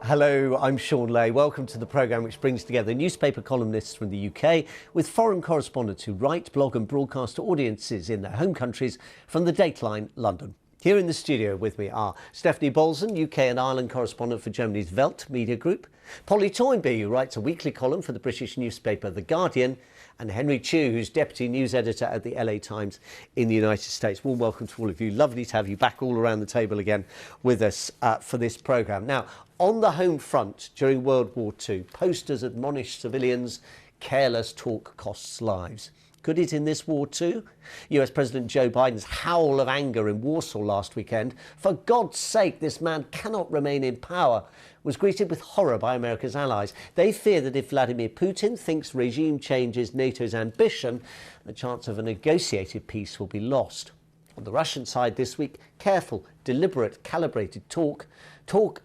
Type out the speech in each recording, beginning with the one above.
Hello, I'm Sean Lay. Welcome to the programme which brings together newspaper columnists from the UK with foreign correspondents who write, blog and broadcast to audiences in their home countries from the Dateline London. Here in the studio with me are Stephanie Bolson, UK and Ireland correspondent for Germany's Welt media group, Polly Toynbee, who writes a weekly column for the British newspaper The Guardian, and Henry Chu, who's deputy news editor at the LA Times in the United States. Warm welcome to all of you. Lovely to have you back all around the table again with us for this programme. Now, on the home front during World War II, posters admonished civilians, careless talk costs lives. Could it in this war too? US President Joe Biden's howl of anger in Warsaw last weekend, "For God's sake, this man cannot remain in power," was greeted with horror by America's allies. They fear that if Vladimir Putin thinks regime change is NATO's ambition, the chance of a negotiated peace will be lost. On the Russian side this week, careful, deliberate, calibrated talk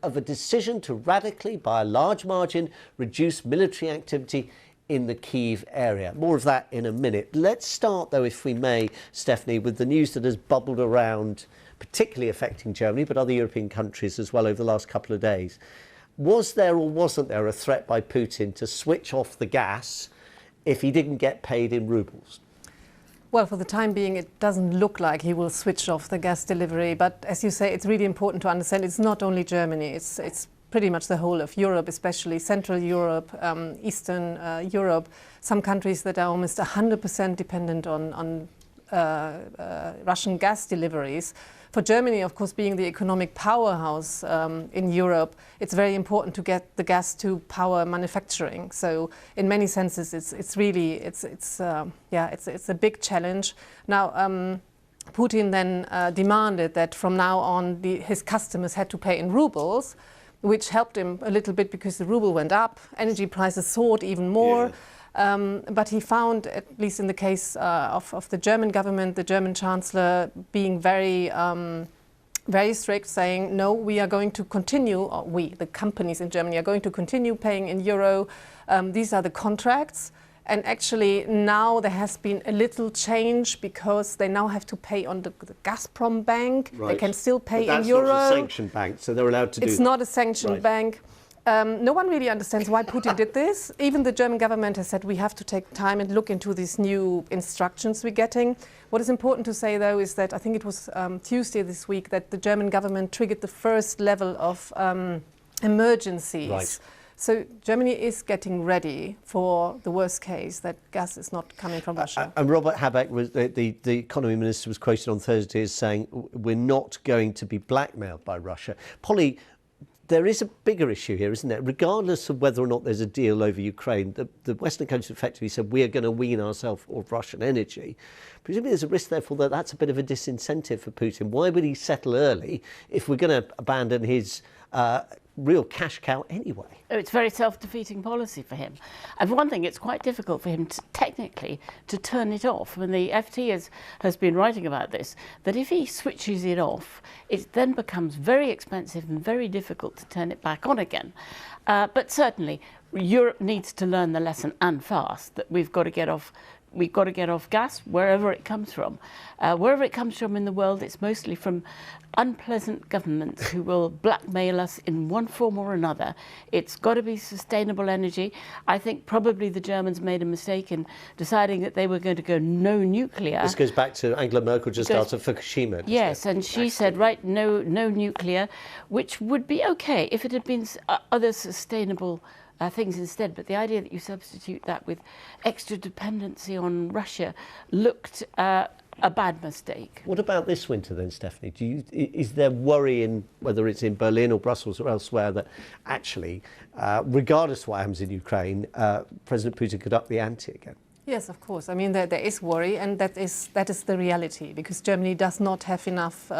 of a decision to radically, by a large margin, reduce military activity in the Kyiv area. More of that in a minute. Let's start, though, if we may, Stephanie, with the news that has bubbled around, particularly affecting Germany, but other European countries as well over the last couple of days. Was there or wasn't there a threat by Putin to switch off the gas if he didn't get paid in rubles? Well, for the time being, it doesn't look like he will switch off the gas delivery. But as you say, it's really important to understand it's not only Germany. It's pretty much the whole of Europe, especially Central Europe, Eastern Europe. Some countries that are almost 100% dependent on Russian gas deliveries. For Germany, of course, being the economic powerhouse in Europe, it's very important to get the gas to power manufacturing. So, in many senses, it's a big challenge. Now, Putin then demanded that from now on his customers had to pay in rubles, which helped him a little bit because the ruble went up, energy prices soared even more. Yeah. But he found, at least in the case of the German government, the German chancellor being very strict, saying, no, we are going to continue, or the companies in Germany are going to continue paying in euro. These are the contracts. And actually now there has been a little change because they now have to pay on the Gazprom bank. Right. They can still pay in euro. That's not a sanctioned bank, so they're allowed to do that. It's not a sanctioned bank. No one really understands why Putin did this. Even the German government has said we have to take time and look into these new instructions we're getting. What is important to say, though, is that I think it was Tuesday this week that the German government triggered the first level of emergencies. Right. So Germany is getting ready for the worst case, that gas is not coming from Russia. And Robert Habeck, the economy minister, was quoted on Thursday as saying, we're not going to be blackmailed by Russia. Polly, there is a bigger issue here, isn't there? Regardless of whether or not there's a deal over Ukraine, the Western countries effectively said we are going to wean ourselves off Russian energy. Presumably there's a risk, therefore, that that's a bit of a disincentive for Putin. Why would he settle early if we're going to abandon his real cash cow anyway? Oh, it's very self-defeating policy for him. And for one thing, it's quite difficult for him technically to turn it off. When the FT has been writing about this, that if he switches it off, it then becomes very expensive and very difficult to turn it back on again. But certainly, Europe needs to learn the lesson, and fast, that we've got to get off gas wherever it comes from. Wherever it comes from in the world, it's mostly from unpleasant governments who will blackmail us in one form or another. It's got to be sustainable energy. I think probably the Germans made a mistake in deciding that they were going to go no nuclear. This goes back to Angela Merkel just after Fukushima. Yes, and she said, right, no nuclear, which would be okay if it had been other sustainable things instead. But the idea that you substitute that with extra dependency on Russia looked a bad mistake. What about this winter then, Stephanie? Is there worry in, whether it's in Berlin or Brussels or elsewhere, that actually, regardless of what happens in Ukraine, President Putin could up the ante again? Yes, of course. I mean, there is worry, and that is the reality, because Germany does not have enough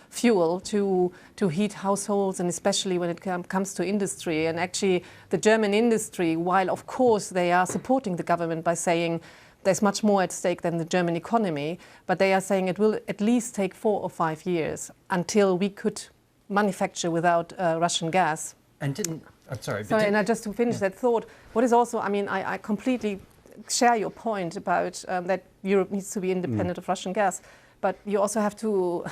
fuel to heat households, and especially when it comes to industry. And actually, the German industry, while of course they are supporting the government by saying there's much more at stake than the German economy, but they are saying it will at least take 4 or 5 years until we could manufacture without Russian gas. And just to finish that thought, what is also, I mean, I completely share your point about that Europe needs to be independent of Russian gas, but you also have to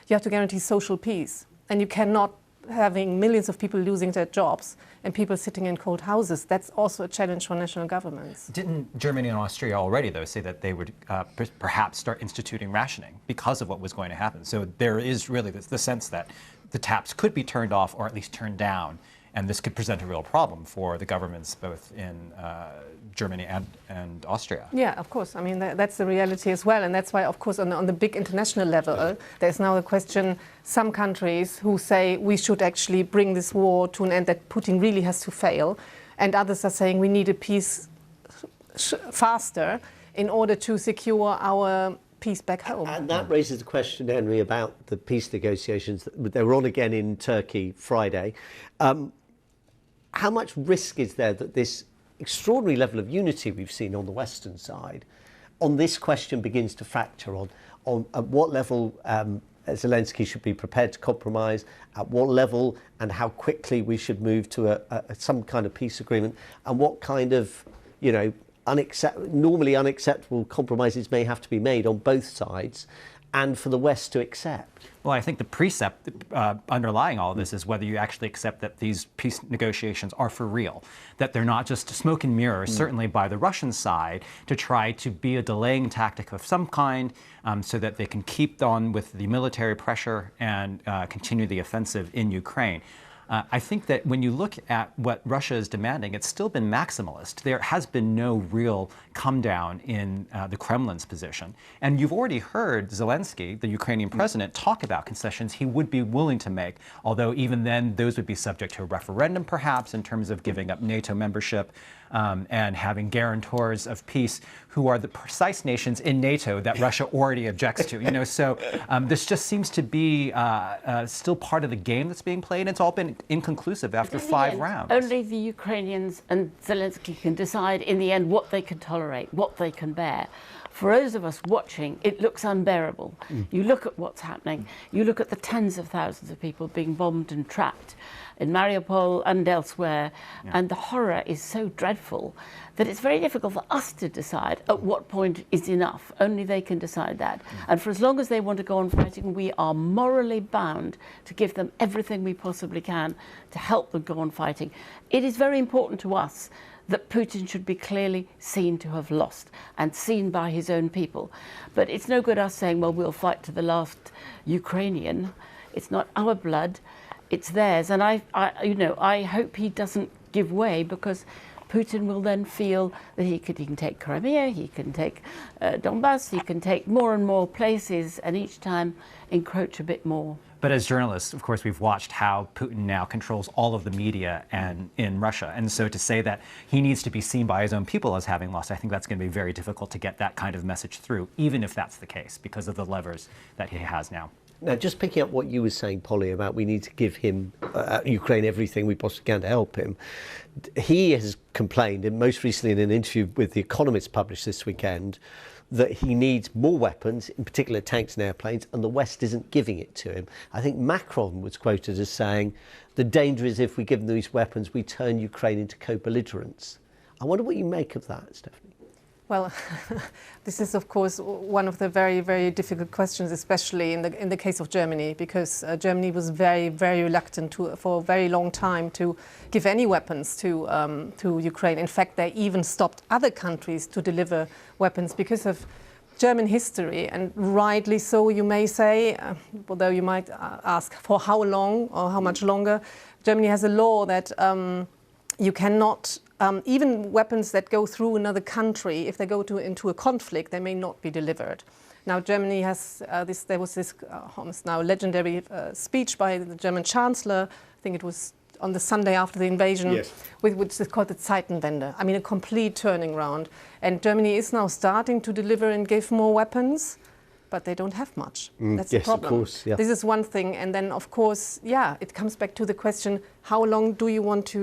guarantee social peace, and you cannot having millions of people losing their jobs and people sitting in cold houses. That's also a challenge for national governments. Didn't Germany and Austria already, though, say that they would perhaps start instituting rationing because of what was going to happen? So there is really the sense that the taps could be turned off or at least turned down, and this could present a real problem for the governments both in Germany and Austria. Yeah, of course. I mean, that's the reality as well. And that's why, of course, on the big international level, there's now a question, some countries who say we should actually bring this war to an end, that Putin really has to fail. And others are saying we need a peace faster in order to secure our peace back home. And that raises the question, Henry, about the peace negotiations. They were on again in Turkey Friday. How much risk is there that this extraordinary level of unity we've seen on the Western side on this question begins to fracture on at what level Zelensky should be prepared to compromise, at what level and how quickly we should move to some kind of peace agreement, and what kind of, normally unacceptable compromises may have to be made on both sides and for the West to accept? Well, I think the precept underlying all of this is whether you actually accept that these peace negotiations are for real, that they're not just smoke and mirrors, certainly by the Russian side, to try to be a delaying tactic of some kind so that they can keep on with the military pressure and continue the offensive in Ukraine. I think that when you look at what Russia is demanding, it's still been maximalist. There has been no real come down in the Kremlin's position. And you've already heard Zelensky, the Ukrainian president, talk about concessions he would be willing to make, although even then those would be subject to a referendum perhaps in terms of giving up NATO membership and having guarantors of peace who are the precise nations in NATO that Russia already objects to. So this just seems to be still part of the game that's being played. It's all been inconclusive after 5 rounds. Only the Ukrainians and Zelensky can decide in the end what they can tolerate, what they can bear. For those of us watching, it looks unbearable. You look at what's happening. You look at the tens of thousands of people being bombed and trapped in Mariupol and elsewhere, and the horror is so dreadful that it's very difficult for us to decide at what point is enough. Only they can decide that. And for as long as they want to go on fighting, we are morally bound to give them everything we possibly can to help them go on fighting. It is very important to us that Putin should be clearly seen to have lost and seen by his own people. But it's no good us saying, well, we'll fight to the last Ukrainian. It's not our blood, it's theirs. And I hope he doesn't give way, because Putin will then feel that he can take Crimea, he can take Donbass, he can take more and more places, and each time encroach a bit more. But as journalists, of course, we've watched how Putin now controls all of the media in Russia. And so to say that he needs to be seen by his own people as having lost, I think that's going to be very difficult to get that kind of message through, even if that's the case, because of the levers that he has now. Now, just picking up what you were saying, Polly, about we need to give him, Ukraine, everything we possibly can to help him. He has complained, and most recently in an interview with The Economist published this weekend, that he needs more weapons, in particular tanks and airplanes, and the West isn't giving it to him. I think Macron was quoted as saying, the danger is if we give them these weapons, we turn Ukraine into co-belligerents. I wonder what you make of that, Stephanie. Well, this is, of course, one of the very, very difficult questions, especially in the case of Germany, because Germany was very, very reluctant for a very long time to give any weapons to Ukraine. In fact, they even stopped other countries to deliver weapons because of German history, and rightly so, you may say, although you might ask for how long or how much longer. Germany has a law that you cannot even weapons that go through another country, if they go into a conflict, they may not be delivered. Now, Germany has there was this almost now legendary speech by the German Chancellor. I think it was on the Sunday after the invasion, yes, which is called the Zeitenwende. I mean, a complete turning round. And Germany is now starting to deliver and give more weapons, but they don't have much. That's the problem. Of course, yeah. This is one thing. And then, of course, it comes back to the question, how long do you want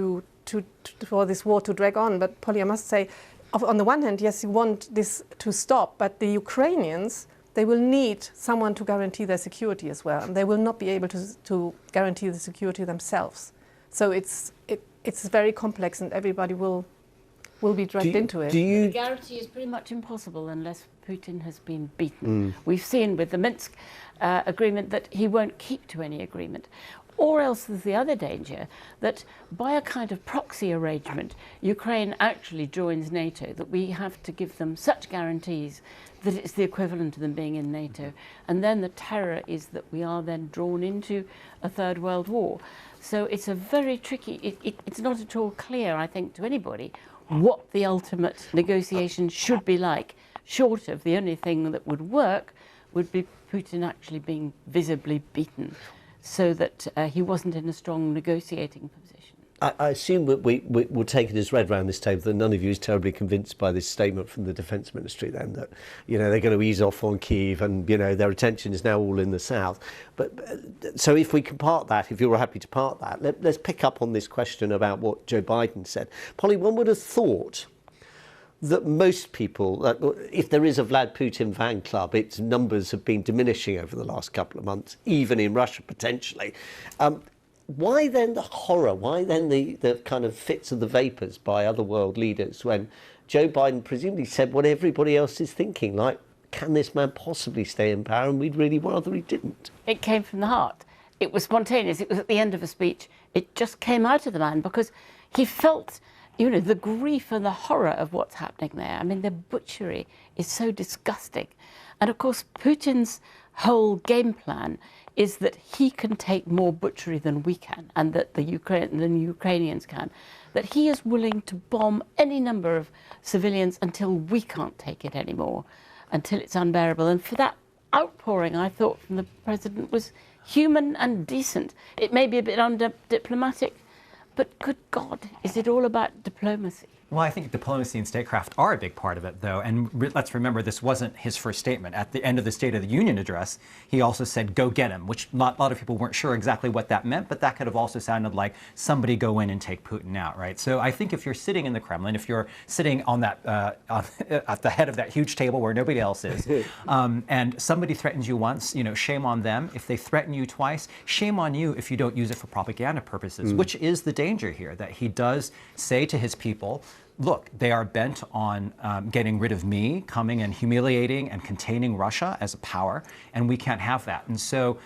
for this war to drag on? But Polly, I must say, on the one hand, yes, you want this to stop, but the Ukrainians, they will need someone to guarantee their security as well, and they will not be able to guarantee the security themselves. So it's very complex, and everybody will be dragged into it. The guarantee is pretty much impossible unless Putin has been beaten. We've seen with the Minsk agreement that he won't keep to any agreement. Or else there's the other danger that by a kind of proxy arrangement, Ukraine actually joins NATO, that we have to give them such guarantees that it's the equivalent of them being in NATO. And then the terror is that we are then drawn into a third world war. So it's a very tricky, it's not at all clear, I think, to anybody what the ultimate negotiation should be like, short of the only thing that would work would be Putin actually being visibly beaten, so that he wasn't in a strong negotiating position. I assume that we'll take it as read around this table that none of you is terribly convinced by this statement from the Defence Ministry then, that, you know, they're going to ease off on Kyiv and, you know, their attention is now all in the south. But so if we can part that, if you're happy to part that, let's pick up on this question about what Joe Biden said. Polly, one would have thought that most people, if there is a Vlad Putin fan club, its numbers have been diminishing over the last couple of months, even in Russia potentially. Why then the horror? Why then the kind of fits of the vapours by other world leaders when Joe Biden presumably said what everybody else is thinking, like, can this man possibly stay in power? And we'd really rather he didn't. It came from the heart. It was spontaneous. It was at the end of a speech. It just came out of the man because he felt, you know, the grief and the horror of what's happening there. I mean, the butchery is so disgusting. And of course, Putin's whole game plan is that he can take more butchery than we can, and that the Ukrainians can. That he is willing to bomb any number of civilians until we can't take it anymore, until it's unbearable. And for that outpouring, I thought, from the president was human and decent. It may be a bit undiplomatic, but good God, is it all about diplomacy? Well, I think diplomacy and statecraft are a big part of it, though. And let's remember, this wasn't his first statement. At the end of the State of the Union address, he also said, go get him, which a lot of people weren't sure exactly what that meant, but that could have also sounded like somebody go in and take Putin out, right? So I think if you're sitting in the Kremlin, if you're sitting on that at the head of that huge table where nobody else is, and somebody threatens you once, you know, shame on them. If they threaten you twice, shame on you if you don't use it for propaganda purposes, which is the danger here, that he does say to his people, look, they are bent on getting rid of me, coming and humiliating and containing Russia as a power, and we can't have that. And so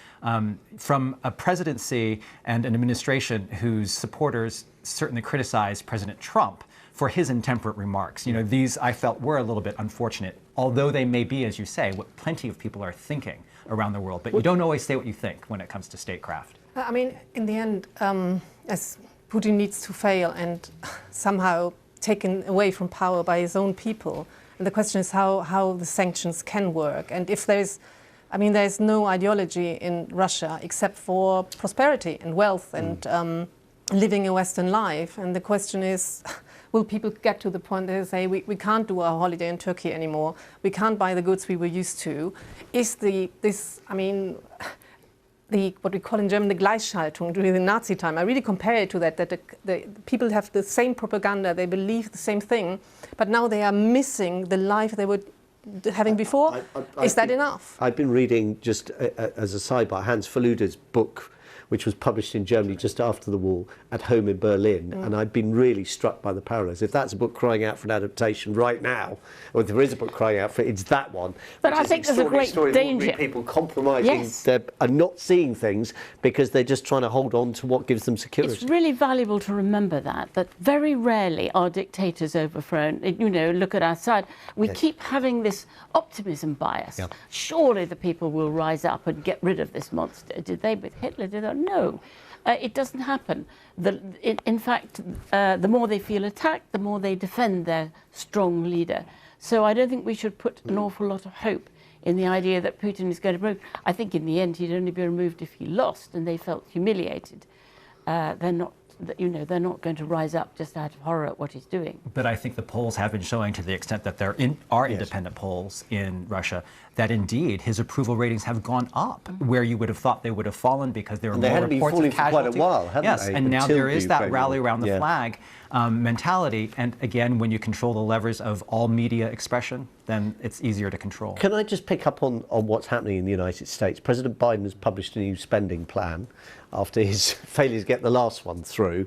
from a presidency and an administration whose supporters certainly criticized President Trump for his intemperate remarks, you know, these I felt were a little bit unfortunate, although they may be, as you say, what plenty of people are thinking around the world. But you don't always say what you think when it comes to statecraft. I mean, in the end, as Putin needs to fail and somehow taken away from power by his own people. And the question is how the sanctions can work. And if there's no ideology in Russia except for prosperity and wealth and living a Western life. And the question is, will people get to the point that they say, we can't do our holiday in Turkey anymore, we can't buy the goods we were used to? Is what we call in German the Gleichschaltung during the Nazi time. I really compare it to that the people have the same propaganda, they believe the same thing, but now they are missing the life they were having before. Is that enough? I've been reading, just as a sidebar, Hans Faluda's book, which was published in Germany just after the war, At Home in Berlin, and I've been really struck by the parallels. If that's a book crying out for an adaptation right now, or if there is a book crying out for it, it's that one. But I think there's a great danger. People compromising and not seeing things because they're just trying to hold on to what gives them security. It's really valuable to remember that very rarely are dictators overthrown. You know, look at our side. We keep having this optimism bias. Yeah. Surely the people will rise up and get rid of this monster. Did they with Hitler? Did they? No, it doesn't happen. In fact, the more they feel attacked, the more they defend their strong leader. So I don't think we should put an awful lot of hope in the idea that Putin is going to remove. I think in the end he'd only be removed if he lost and they felt humiliated. They're not going to rise up just out of horror at what he's doing. But I think the polls have been showing, to the extent that there are independent polls in Russia, that indeed his approval ratings have gone up, where you would have thought they would have fallen because there were more reports of casualty. For quite a while, haven't they? And now there is that rally around the flag mentality. And again, when you control the levers of all media expression, then it's easier to control. Can I just pick up on what's happening in the United States? President Biden has published a new spending plan after his failure to get the last one through.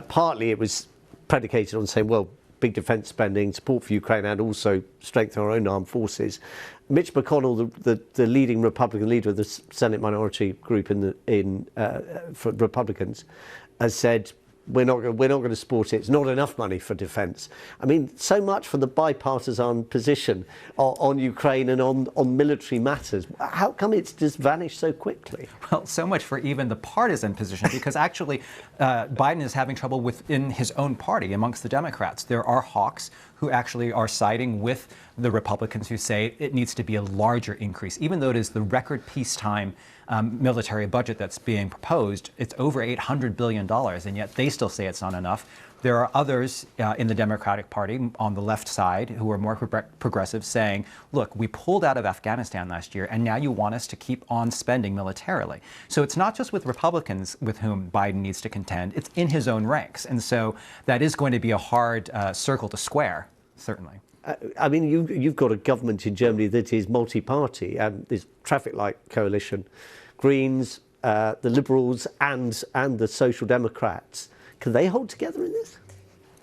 Partly it was predicated on saying, well, big defence spending, support for Ukraine, and also strengthen our own armed forces. Mitch McConnell, the leading Republican leader of the Senate minority group for Republicans, has said we're not going to support it. It's not enough money for defence. I mean, so much for the bipartisan position on Ukraine and on military matters. How come it's just vanished so quickly? Well, so much for even the partisan position, because actually Biden is having trouble within his own party amongst the Democrats. There are hawks who actually are siding with the Republicans who say it needs to be a larger increase. Even though it is the record peacetime military budget that's being proposed, it's over $800 billion, and yet they still say it's not enough. There are others in the Democratic Party on the left side who are more progressive saying, look, we pulled out of Afghanistan last year, and now you want us to keep on spending militarily. So it's not just with Republicans with whom Biden needs to contend, it's in his own ranks. And so that is going to be a hard circle to square, certainly. I mean, you've got a government in Germany that is multi-party, and this traffic light coalition, Greens, the Liberals, and the Social Democrats. Can they hold together in this?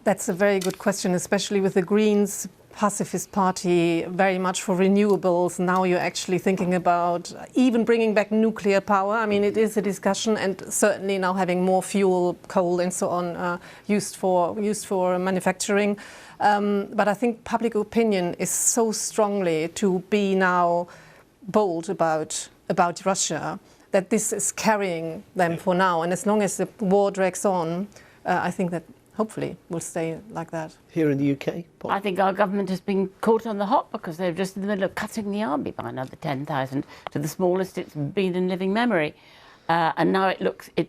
That's a very good question, especially with the Greens pacifist party, very much for renewables. Now you're actually thinking about even bringing back nuclear power. I mean, it is a discussion, and certainly now having more fuel, coal, and so on used for manufacturing. But I think public opinion is so strongly to be now bold about Russia that this is carrying them for now. And as long as the war drags on, I think that hopefully will stay like that. Here in the UK? Paul? I think our government has been caught on the hop because they're just in the middle of cutting the army by another 10,000 to the smallest it's been in living memory. And now it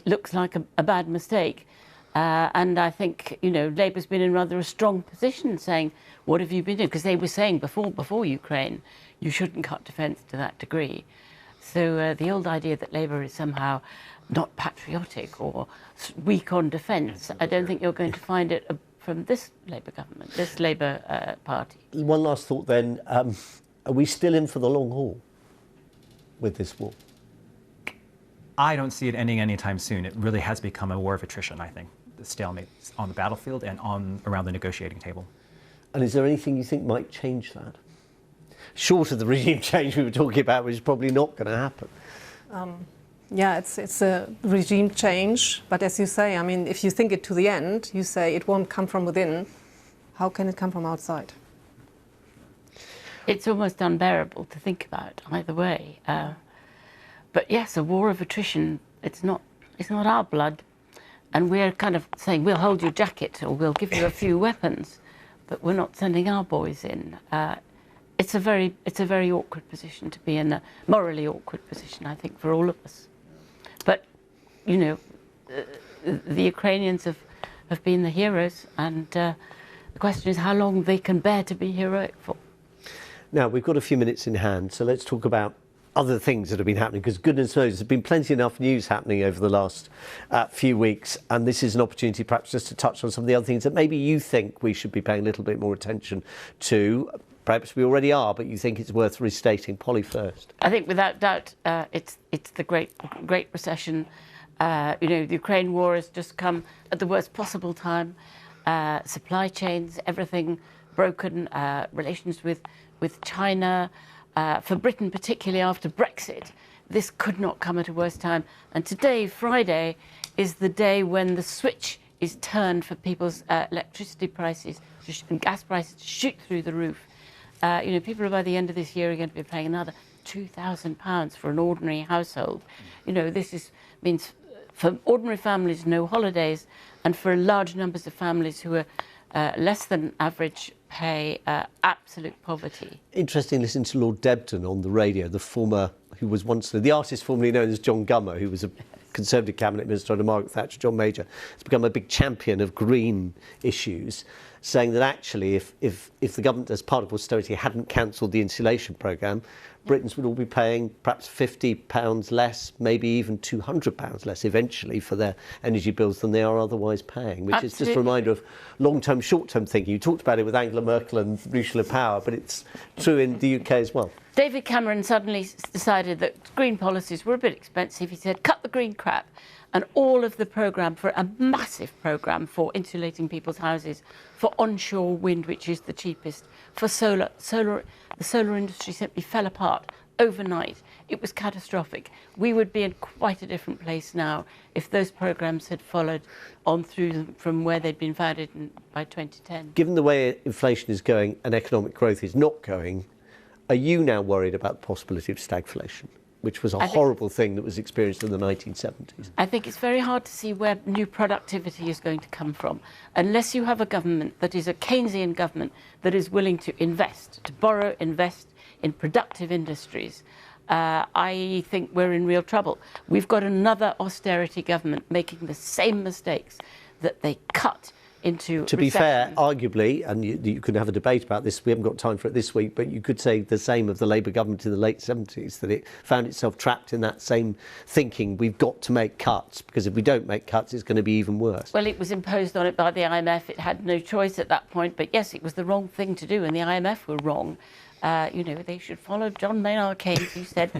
looks like a bad mistake. And I think, Labour's been in rather a strong position saying, what have you been doing? Because they were saying before Ukraine, you shouldn't cut defence to that degree. So the old idea that Labour is somehow not patriotic or weak on defence, I don't think you're going to find it from this Labour government, this Labour party. One last thought then. Are we still in for the long haul with this war? I don't see it ending anytime soon. It really has become a war of attrition, I think. The stalemate on the battlefield and around the negotiating table. And is there anything you think might change that? Short of the regime change we were talking about, which is probably not going to happen. Yeah, it's a regime change. But as you say, I mean, if you think it to the end, you say it won't come from within. How can it come from outside? It's almost unbearable to think about either way. But yes, a war of attrition, it's not our blood. And we're kind of saying, we'll hold your jacket or we'll give you a few weapons, but we're not sending our boys in. It's a very awkward position to be in, a morally awkward position, I think, for all of us. But, the Ukrainians have been the heroes, and the question is how long they can bear to be heroic for. Now, we've got a few minutes in hand, so let's talk about other things that have been happening, because goodness knows there's been plenty enough news happening over the last few weeks, and this is an opportunity perhaps just to touch on some of the other things that maybe you think we should be paying a little bit more attention to. Perhaps we already are, but you think it's worth restating. Polly first. I think without doubt it's the great recession. The Ukraine war has just come at the worst possible time. Supply chains, everything broken, relations with China. For Britain, particularly after Brexit, this could not come at a worse time. And today, Friday, is the day when the switch is turned for people's electricity prices and gas prices to shoot through the roof. People by the end of this year are going to be paying another £2,000 for an ordinary household. This means for ordinary families no holidays, and for large numbers of families who are less than average pay, absolute poverty. Interesting listening to Lord Debden on the radio, who was once the artist formerly known as John Gummer, who was a Conservative cabinet minister under Margaret Thatcher. John Major has become a big champion of green issues, saying that actually if the government, as part of austerity, hadn't cancelled the insulation programme, Britons would all be paying perhaps £50 less, maybe even £200 less eventually for their energy bills than they are otherwise paying, which Absolutely. is just a reminder of long-term, short-term thinking. You talked about it with Angela Merkel and Richelieu Power, but it's true in the UK as well. David Cameron suddenly decided that green policies were a bit expensive. He said, cut the green crap. And all of the programme, for a massive programme for insulating people's houses, for onshore wind, which is the cheapest, for solar. The solar industry simply fell apart overnight. It was catastrophic. We would be in quite a different place now if those programs had followed on through from where they'd been founded by 2010. Given the way inflation is going and economic growth is not going, are you now worried about the possibility of stagflation, which was a horrible thing that was experienced in the 1970s? I think it's very hard to see where new productivity is going to come from unless you have a government that is a Keynesian government that is willing to invest, to borrow, invest in productive industries. I think we're in real trouble. We've got another austerity government making the same mistakes that they cut into. To be fair, arguably, and you could have a debate about this, we haven't got time for it this week, but you could say the same of the Labour government in the late 70s, that it found itself trapped in that same thinking, we've got to make cuts, because if we don't make cuts, it's going to be even worse. Well, it was imposed on it by the IMF. It had no choice at that point, but yes, it was the wrong thing to do, and the IMF were wrong. They should follow John Maynard Keynes, who said,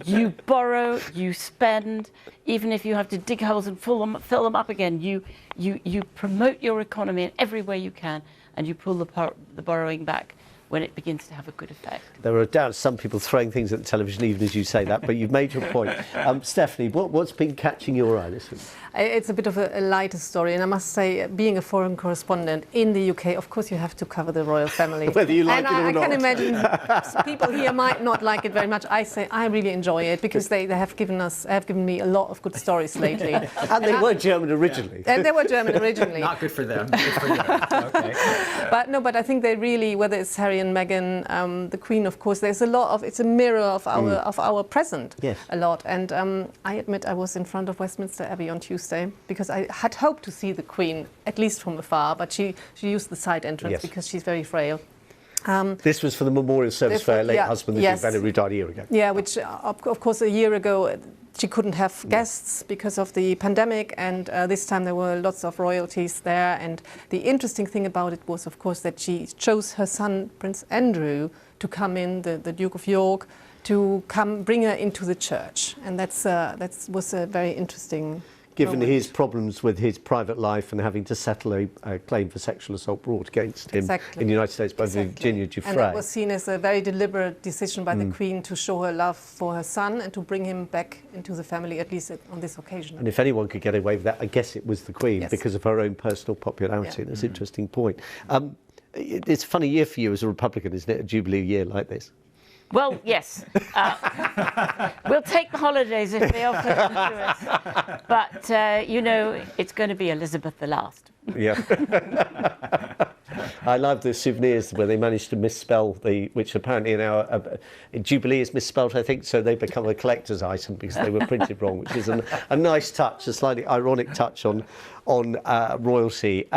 you borrow, you spend, even if you have to dig holes and fill them up again, you promote your economy in every way you can, and you pull the borrowing back when it begins to have a good effect. There are doubts some people throwing things at the television even as you say that, but you've made your point. Stephanie, what's been catching your eye this week? It's a bit of a lighter story, and I must say, being a foreign correspondent in the UK, of course you have to cover the royal family. Whether you like it or not. I can imagine people here might not like it very much. I say I really enjoy it because they have given me a lot of good stories lately. And they were German originally. And they were German originally. Not good for them. Good for you. Okay. But I think they really, whether it's Harry and Meghan, the Queen, of course, there's a lot of, it's a mirror of our present. Yes. A lot. And I admit I was in front of Westminster Abbey on Tuesday because I had hoped to see the Queen, at least from afar, but she used the side entrance because she's very frail. This was for the memorial service for her late husband, who died a year ago. Yeah, which of course a year ago she couldn't have guests because of the pandemic, and this time there were lots of royalties there. And the interesting thing about it was, of course, that she chose her son, Prince Andrew, to come in, the Duke of York, to bring her into the church. And that was a very interesting Given moment. his problems with his private life and having to settle a claim for sexual assault brought against him in the United States by Virginia Giuffre. And that was seen as a very deliberate decision by the Queen to show her love for her son and to bring him back into the family, at least on this occasion. And if anyone could get away with that, I guess it was the Queen, because of her own personal popularity. That's an interesting point. It's a funny year for you as a Republican, isn't it, a Jubilee year like this? Well, yes. We'll take the holidays if they offer them to us. But, it's going to be Elizabeth the last. Yeah. I love the souvenirs where they managed to misspell which apparently now Jubilee is misspelled, I think, so they become a collector's item because they were printed wrong, which is a nice touch, a slightly ironic touch on royalty.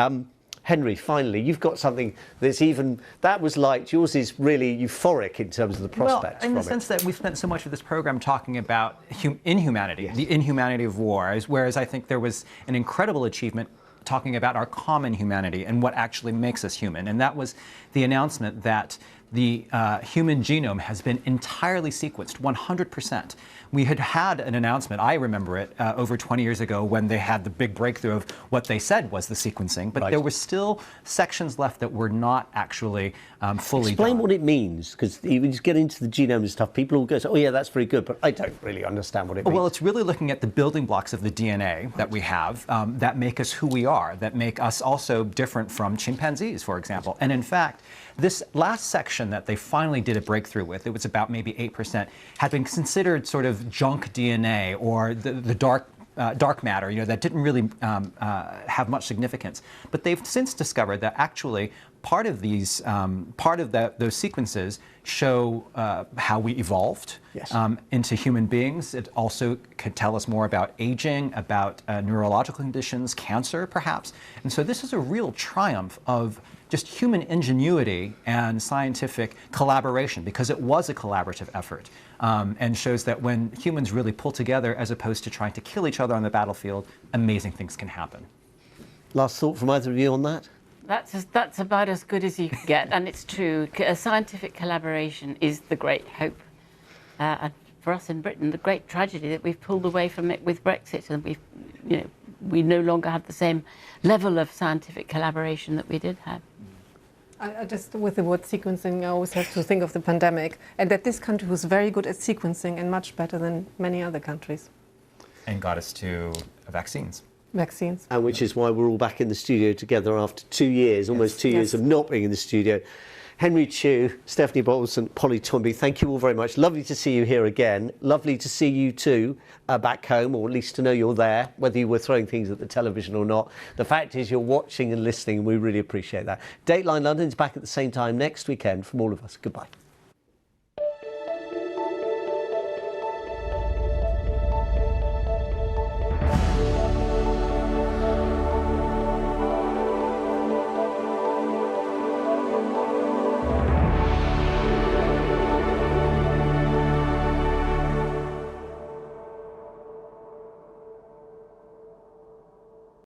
Henry, finally, you've got something that was light. Yours is really euphoric in terms of the prospects. Well, in the sense that we've spent so much of this program talking about inhumanity, the inhumanity of war, whereas I think there was an incredible achievement talking about our common humanity and what actually makes us human. And that was the announcement that the human genome has been entirely sequenced, 100%. We had an announcement, I remember it, over 20 years ago when they had the big breakthrough of what they said was the sequencing, but there were still sections left that were not actually fully Explain done. what it means, because when you get into the genome and stuff, people all go, oh yeah, that's very good, but I don't really understand what it means. Well, it's really looking at the building blocks of the DNA that we have that make us who we are, that make us also different from chimpanzees, for example. And in fact, this last section that they finally did a breakthrough with, it was about maybe 8%, had been considered sort of junk DNA or the dark matter, that didn't really have much significance. But they've since discovered that actually part of those sequences show how we evolved into human beings. It also could tell us more about aging, about neurological conditions, cancer perhaps. And so this is a real triumph of just human ingenuity and scientific collaboration, because it was a collaborative effort, and shows that when humans really pull together as opposed to trying to kill each other on the battlefield, amazing things can happen. Last thought from either of you on that? That's about as good as you can get, and it's true. Scientific collaboration is the great hope. And for us in Britain, the great tragedy that we've pulled away from it with Brexit, and we no longer have the same level of scientific collaboration that we did have. I just, with the word sequencing, I always have to think of the pandemic, and that this country was very good at sequencing and much better than many other countries. And got us to vaccines. Vaccines. And which is why we're all back in the studio together after 2 years, almost 2 years of not being in the studio. Henry Chu, Stephanie Bowles and Polly Toynbee, thank you all very much. Lovely to see you here again. Lovely to see you too back home, or at least to know you're there, whether you were throwing things at the television or not. The fact is you're watching and listening, and we really appreciate that. Dateline London is back at the same time next weekend. From all of us, goodbye.